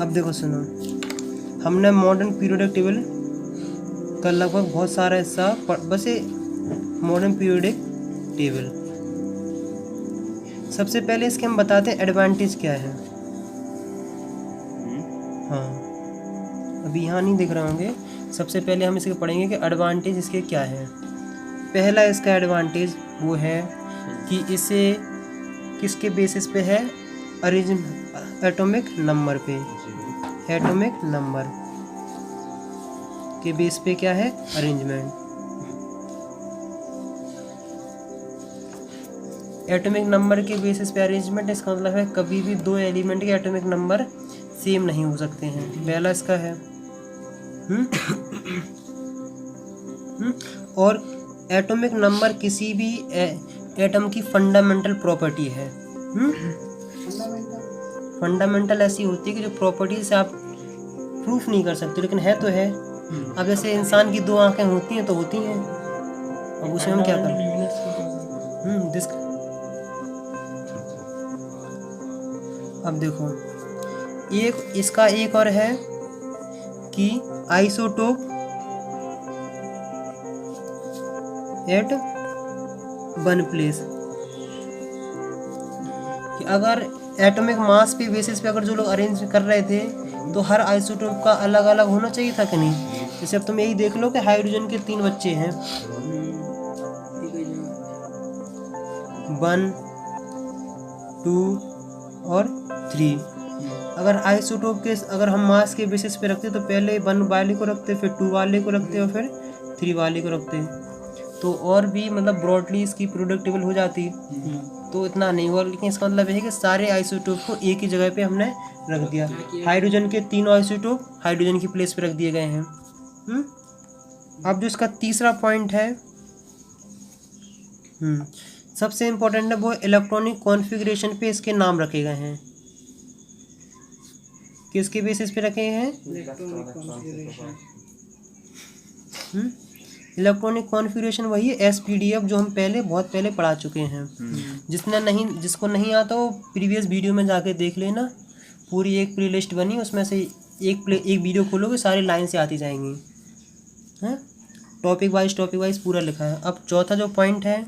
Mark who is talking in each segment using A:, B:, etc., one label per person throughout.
A: अब देखो सुनो, हमने मॉडर्न पीरियोडिक टेबल का लगभग बहुत सारा हिस्सा बस ये मॉडर्न पीरियोडिक टेबल। सबसे पहले इसके हम बताते हैं एडवांटेज क्या है। हाँ, अभी यहाँ नहीं दिख रहे होंगे। सबसे पहले हम इसके पढ़ेंगे कि एडवांटेज इसके क्या है। पहला इसका एडवांटेज वो है कि इसे किसके बेसिस पे है, एटॉमिक नंबर पे, एटॉमिक नंबर के बेस पे क्या है, अरेंजमेंट। एटॉमिक नंबर के बेसिस पे अरेंजमेंट, इसका मतलब है कभी भी दो एलिमेंट के एटॉमिक नंबर सेम नहीं हो सकते हैं। पहला इसका है। और एटॉमिक नंबर किसी भी एटम की फंडामेंटल प्रॉपर्टी है। फंडामेंटल ऐसी होती है कि जो प्रॉपर्टी से आप प्रूफ नहीं कर सकते, लेकिन है तो है। अब जैसे इंसान की दो आंखें होती हैं तो होती हैं, अब उसे हम क्या करें। अब देखो, एक इसका एक और है कि आइसोटोप एट वन प्लेस, कि अगर एटॉमिक मास पे बेसिस पे अगर जो लोग अरेंज कर रहे थे तो हर आइसोटोप का अलग अलग होना चाहिए था कि नहीं। जैसे अब तुम यही देख लो कि हाइड्रोजन के 3 बच्चे हैं, 1, 2 और 3। अगर आइसोटोप के अगर हम मास के बेसिस पे रखते तो पहले 1 वाले को रखते, फिर 2 वाले को रखते और फिर 3 वाले को रखते, तो और भी मतलब ब्रॉडली इसकी पीरियोडिक टेबल हो जाती, तो इतना नहीं हुआ। लेकिन इसका मतलब है कि सारे आइसोटोप को एक ही जगह पे हमने रख दिया। हाइड्रोजन के 3 आइसोटोप हाइड्रोजन की प्लेस पे रख दिए गए हैं। अब जो इसका तीसरा पॉइंट है, सबसे इम्पोर्टेंट है, वो इलेक्ट्रॉनिक कॉन्फ़िगरेशन पे इसके नाम रखे गए हैं। किसके बेसिस पे रखे हैं, इलेक्ट्रॉनिक कॉन्फ़िगरेशन वही है SPDF, जो हम पहले बहुत पहले पढ़ा चुके हैं। जिसको नहीं आता वो प्रीवियस वीडियो में जाके देख लेना, पूरी एक प्ले लिस्ट बनी, उसमें से एक वीडियो खोलोगे सारी लाइन से आती जाएंगी, हैं, टॉपिक वाइज पूरा लिखा है। अब चौथा जो पॉइंट है,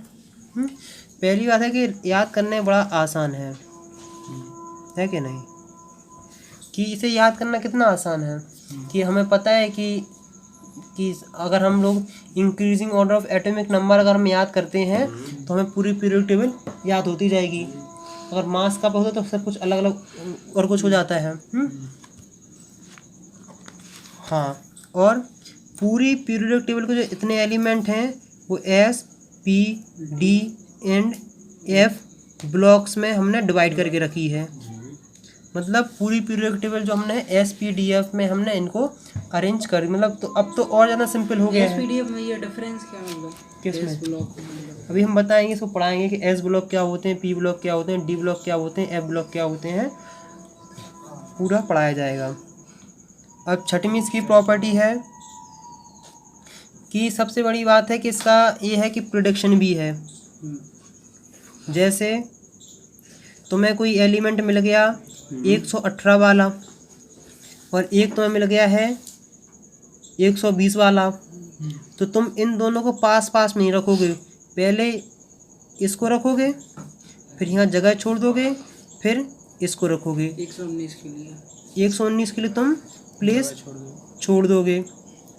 A: पहली बात है कि याद करने बड़ा आसान है कि नहीं, कि इसे याद करना कितना आसान है कि हमें पता है कि अगर हम लोग increasing order of atomic number अगर हम याद करते हैं तो हमें पूरी पीरियोडिक टेबल याद होती जाएगी। अगर मास का होता तो सब कुछ अलग अलग और कुछ हो जाता है। हाँ, और पूरी पीरियोडिक टेबल के जो इतने एलिमेंट हैं वो S, P, D and F blocks में हमने डिवाइड करके रखी है। मतलब पूरी पीरियोडिक टेबल जो हमने SPDF में हमने इनको अरेंज कर, मतलब तो अब तो और ज़्यादा सिंपल हो गया है।
B: SPDF में ये डिफरेंस क्या होगा,
A: किसमें,
B: ब्लॉक?
A: अभी हम बताएंगे, इसको पढ़ाएंगे कि S ब्लॉक क्या होते हैं, P ब्लॉक क्या होते हैं, D ब्लॉक क्या होते हैं, F ब्लॉक क्या होते हैं, पूरा पढ़ाया जाएगा। अब छठवीं इसकी प्रॉपर्टी है कि सबसे बड़ी बात है कि इसका ये है कि प्रिडिक्शन भी है। जैसे तुम्हें कोई एलिमेंट मिल गया 118 वाला और एक तुम्हें मिल गया है 120 वाला, तो तुम इन दोनों को पास पास में नहीं रखोगे, पहले इसको रखोगे, फिर यहाँ जगह छोड़ दोगे, फिर इसको रखोगे। 119 के लिए तुम प्लेस छोड़ दोगे।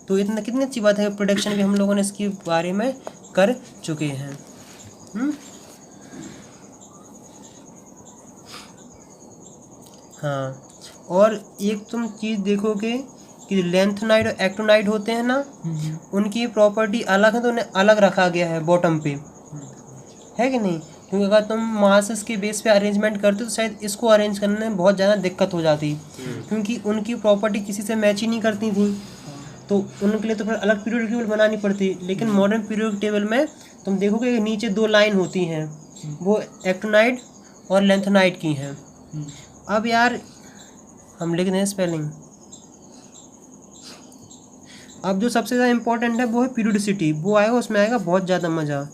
A: तो इतना कितनी अच्छी बात है, प्रोडक्शन भी हम लोगों ने इसके बारे में कर चुके हैं। हाँ, और एक तुम चीज़ देखोगे कि लेंथनाइड और एक्टोनाइड होते हैं ना, उनकी प्रॉपर्टी अलग है तो उन्हें अलग रखा गया है बॉटम पे, है कि नहीं। क्योंकि अगर तुम मासेस के बेस पे अरेंजमेंट करते तो शायद इसको अरेंज करने में बहुत ज़्यादा दिक्कत हो जाती, क्योंकि उनकी प्रॉपर्टी किसी से मैच ही नहीं करती थी, तो उनके लिए तो फिर अलग पीरियोडिक टेबल बनानी पड़ती। लेकिन मॉडर्न पीरियोडिक टेबल में तुम देखोगे नीचे 2 लाइन होती हैं, वो एक्टोनाइड और लेंथनाइड की हैं। अब यार हम लिख दें स्पेलिंग। अब जो सबसे ज़्यादा इम्पोर्टेंट है वो है पीरियोडिसिटी, वो आएगा, उसमें आएगा बहुत ज़्यादा मज़ा।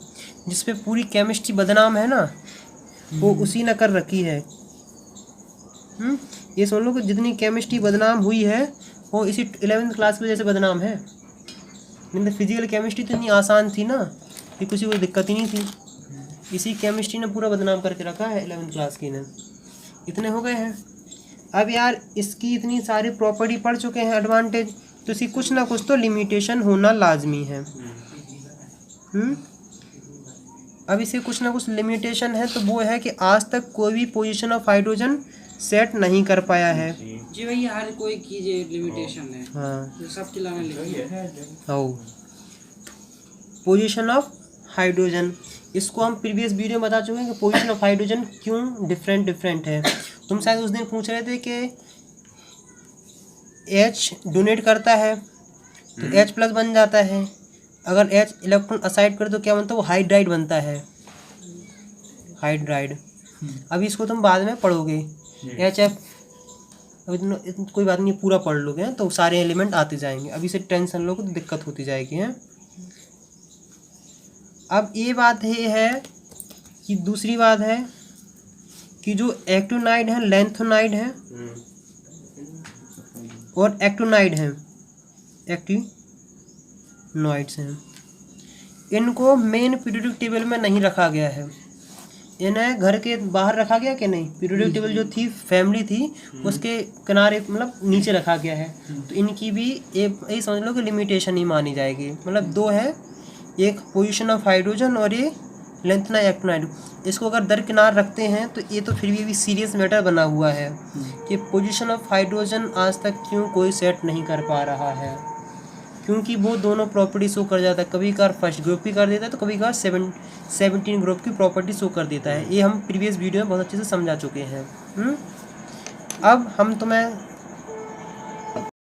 A: जिस पे पूरी केमिस्ट्री बदनाम है ना, वो उसी ने कर रखी है। ये समझ लो कि जितनी केमिस्ट्री बदनाम हुई है वो इसी 11th क्लास की वजह से बदनाम है। नहीं तो फिजिकल केमिस्ट्री तो इतनी आसान थी ना कि किसी को दिक्कत ही नहीं थी। इसी केमिस्ट्री ने पूरा बदनाम करके रखा है 11th क्लास की ने। इतने हो गए हैं। अब यार इसकी इतनी सारी प्रॉपर्टी पढ़ चुके हैं एडवांटेज, तो इसकी कुछ ना कुछ तो लिमिटेशन होना लाजमी है। अब इसे कुछ ना कुछ लिमिटेशन है, तो वो है कि आज तक कोई भी पोजीशन ऑफ हाइड्रोजन सेट नहीं कर पाया है।
B: जी भैया हर कोई की जो लिमिटेशन है
A: हाँ
B: तो सब खिलाना लिखिए।
A: पोजीशन ऑफ हाइड्रोजन, इसको हम प्रीवियस वीडियो में बता चुके हैं कि पोजीशन ऑफ हाइड्रोजन क्यों डिफरेंट है। तुम शायद उस दिन पूछ रहे थे कि H डोनेट करता है तो H+ बन जाता है, अगर H इलेक्ट्रॉन असाइड करे तो क्या बनता है, वो हाइड्राइड बनता है, हाइड्राइड। अभी इसको तुम बाद में पढ़ोगे HF, अब इतना कोई बात नहीं, पूरा पढ़ लोगे तो सारे एलिमेंट आते जाएंगे। अभी से टेंशन लो तो दिक्कत होती जाएगी हैं। अब ये बात है कि दूसरी बात है कि जो एक्टिनाइड है, लेंथोनाइड है और एक्टिनाइड है, एक्टिनॉइड्स हैं, इनको मेन पीरियोडिक टेबल में नहीं रखा गया है। इन्हें घर के बाहर रखा गया कि नहीं, पीरियोडिक टेबल जो थी फैमिली थी उसके किनारे मतलब नीचे रखा गया है। तो इनकी भी ये समझ लो कि लिमिटेशन ही मानी जाएगी। मतलब दो है, एक पोजीशन ऑफ हाइड्रोजन और ये लेंथना एक्टिनाइड। इसको अगर दरकिनार रखते हैं तो ये तो फिर भी अभी सीरियस मैटर बना हुआ है कि पोजीशन ऑफ हाइड्रोजन आज तक क्यों कोई सेट नहीं कर पा रहा है, क्योंकि वो दोनों प्रॉपर्टी शो कर जाता है। कभी कभार फर्स्ट ग्रुप की कर देता है तो कभी कभार 17 ग्रुप की प्रॉपर्टी शो कर देता है। ये हम प्रीवियस वीडियो में बहुत अच्छे से समझा चुके हैं। अब हम तुम्हें